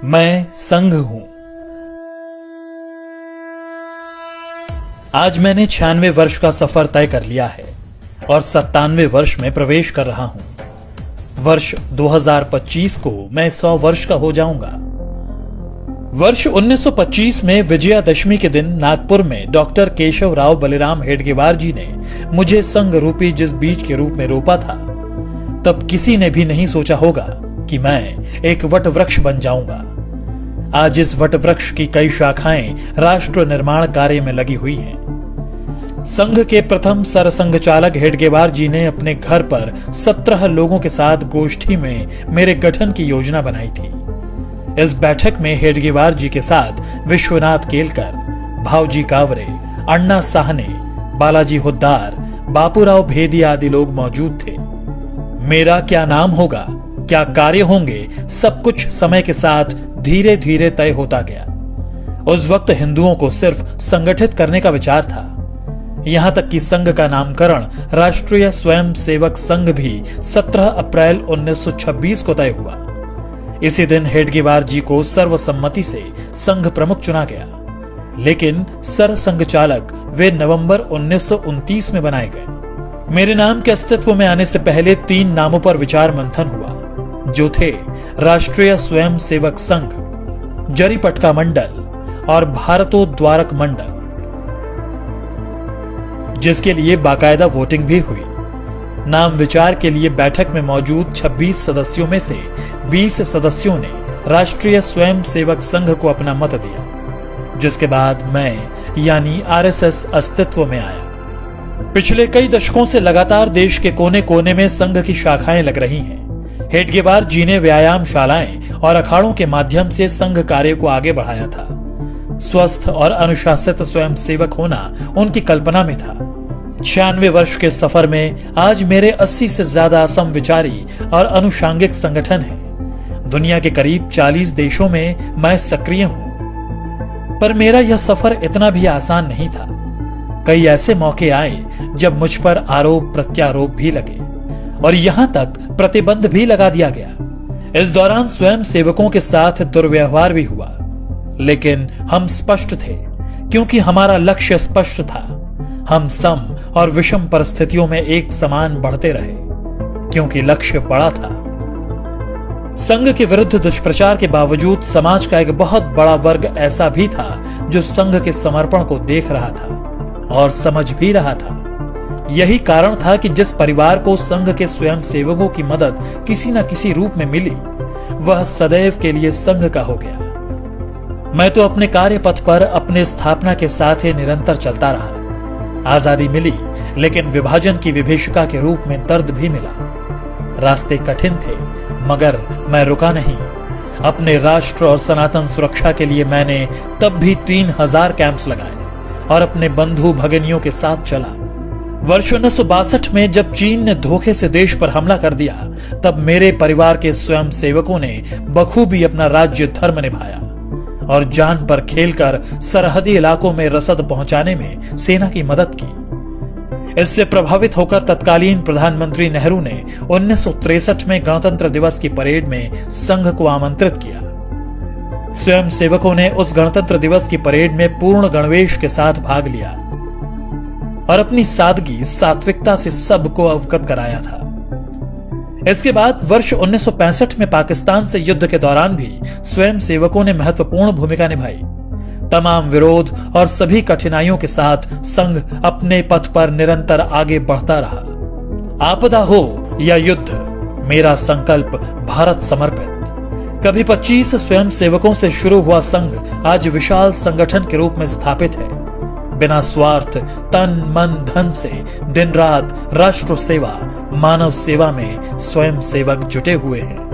मैं संघ हूं। आज मैंने 96 वर्ष का सफर तय कर लिया है और 97वें वर्ष में प्रवेश कर रहा हूं। वर्ष 2025 को मैं 100 वर्ष का हो जाऊंगा। वर्ष 1925 में विजयादशमी के दिन नागपुर में डॉक्टर केशव राव बलिराम हेडगेवार जी ने मुझे संघ रूपी जिस बीज के रूप में रोपा था, तब किसी ने भी नहीं सोचा होगा कि मैं एक वट वृक्ष बन जाऊंगा। आज इस वट वृक्ष की कई शाखाएं राष्ट्र निर्माण कार्य में लगी हुई हैं। संघ के प्रथम सरसंघचालक हेडगेवार जी ने अपने घर पर 17 लोगों के साथ गोष्ठी में मेरे गठन की योजना बनाई थी। इस बैठक में हेडगेवार जी के साथ विश्वनाथ केलकर, भावजी कावरे, अण्णा साहने, बालाजी हुद्दार, बापूराव भेदी आदि लोग मौजूद थे। मेरा क्या नाम होगा, क्या कार्य होंगे, सब कुछ समय के साथ धीरे धीरे तय होता गया। उस वक्त हिंदुओं को सिर्फ संगठित करने का विचार था। यहां तक कि संघ का नामकरण राष्ट्रीय स्वयं सेवक संघ भी 17 अप्रैल 1926 को तय हुआ। इसी दिन हेडगेवार जी को सर्वसम्मति से संघ प्रमुख चुना गया, लेकिन सरसंघचालक वे नवंबर 1929 में बनाए गए। मेरे नाम के अस्तित्व में आने से पहले 3 नामों पर विचार मंथन हुआ, जो थे राष्ट्रीय स्वयं सेवक संघ, जरीपटका मंडल और भारतोद्वारक मंडल, जिसके लिए बाकायदा वोटिंग भी हुई। नाम विचार के लिए बैठक में मौजूद 26 सदस्यों में से 20 सदस्यों ने राष्ट्रीय स्वयं सेवक संघ को अपना मत दिया, जिसके बाद मैं यानी आरएसएस अस्तित्व में आया। पिछले कई दशकों से लगातार देश के कोने कोने में संघ की शाखाएं लग रही हैं। हेडगेवार जी ने व्यायामशालाएं और अखाड़ों के माध्यम से संघ कार्य को आगे बढ़ाया था। स्वस्थ और अनुशासित स्वयं सेवक होना उनकी कल्पना में था। 96 वर्ष के सफर में आज मेरे 80 से ज्यादा समविचारी और अनुषांगिक संगठन हैं। दुनिया के करीब 40 देशों में मैं सक्रिय हूं। पर मेरा यह सफर इतना भी आसान नहीं था। कई ऐसे मौके आए जब मुझ पर आरोप प्रत्यारोप भी लगे और यहां तक प्रतिबंध भी लगा दिया गया। इस दौरान स्वयं सेवकों के साथ दुर्व्यवहार भी हुआ, लेकिन हम स्पष्ट थे क्योंकि हमारा लक्ष्य स्पष्ट था। हम सम और विषम परिस्थितियों में एक समान बढ़ते रहे क्योंकि लक्ष्य बड़ा था। संघ के विरुद्ध दुष्प्रचार के बावजूद समाज का एक बहुत बड़ा वर्ग ऐसा भी था जो संघ के समर्पण को देख रहा था और समझ भी रहा था। यही कारण था कि जिस परिवार को संघ के स्वयं सेवकों की मदद किसी न किसी रूप में मिली, वह सदैव के लिए संघ का हो गया। मैं तो अपने कार्य पथ पर अपने स्थापना के साथ ही निरंतर चलता रहा। आजादी मिली, लेकिन विभाजन की विभीषिका के रूप में दर्द भी मिला। रास्ते कठिन थे, मगर मैं रुका नहीं। अपने राष्ट्र और सनातन सुरक्षा के लिए मैंने तब भी 3000 कैंप्स लगाए और अपने बंधु भगिनियों के साथ चला। वर्ष 1962 में जब चीन ने धोखे से देश पर हमला कर दिया, तब मेरे परिवार के स्वयं सेवकों ने बखूबी अपना राज्य धर्म निभाया और जान पर खेलकर सरहदी इलाकों में रसद पहुंचाने में सेना की मदद की। इससे प्रभावित होकर तत्कालीन प्रधानमंत्री नेहरू ने 1963 में गणतंत्र दिवस की परेड में संघ को आमंत्रित किया। स्वयं सेवकों ने उस गणतंत्र दिवस की परेड में पूर्ण गणवेश के साथ भाग लिया और अपनी सादगी सात्विकता से सबको अवगत कराया था। इसके बाद वर्ष 1965 में पाकिस्तान से युद्ध के दौरान भी स्वयं सेवकों ने महत्वपूर्ण भूमिका निभाई। तमाम विरोध और सभी कठिनाइयों के साथ संघ अपने पथ पर निरंतर आगे बढ़ता रहा। आपदा हो या युद्ध, मेरा संकल्प भारत समर्पित। कभी 25 स्वयं सेवकों से शुरू हुआ संघ आज विशाल संगठन के रूप में स्थापित है। बिना स्वार्थ, तन मन धन से दिन रात राष्ट्र सेवा, मानव सेवा में स्वयं सेवक जुटे हुए हैं।